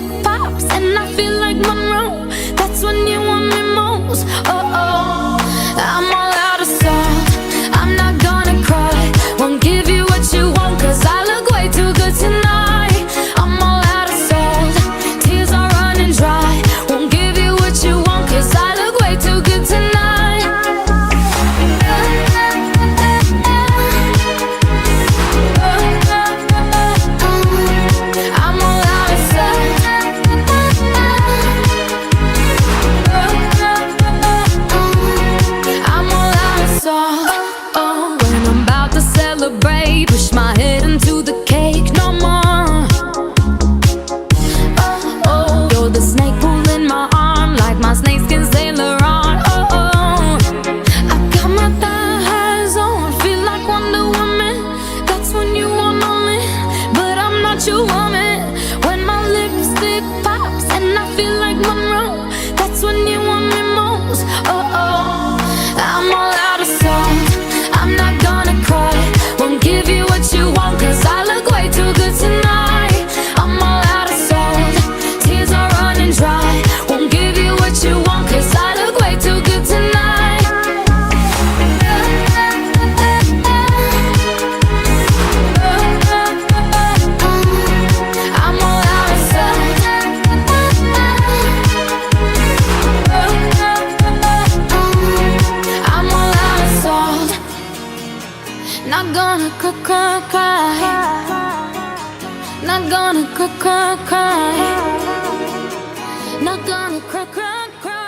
lipstick pops and I feel like Monroe. That's when you want me most. Oh oh, I'm all out of salt. I'm not gonna cry. Won't give you what you want 'cause I look way too good tonight. I'm all out of salt. Tears are running dry. Won't give you what you want 'cause I look way too good tonight. I'm all out of salt. I'm all out of salt. Oh, when I'm about to celebrate, push my head into the cake no more. Oh, oh, you're the snake pulling my arm like my snakeskin sailor on. Oh, oh, I got my thighs on, feel like Wonder Woman. That's when you want me, but I'm not your woman. When my lipstick pops and I feel like Monroe, that's when you want me most. Oh, oh, I'm all out of salt. I'm not gonna cry. Won't give you what you want 'cause I look way too good tonight. I'm all out of salt. Tears are running dry. Won't give you what you want 'cause I look way too good tonight. I'm all out of salt. I'm all out of salt. Not gonna cry. Not gonna cry. Not gonna cry.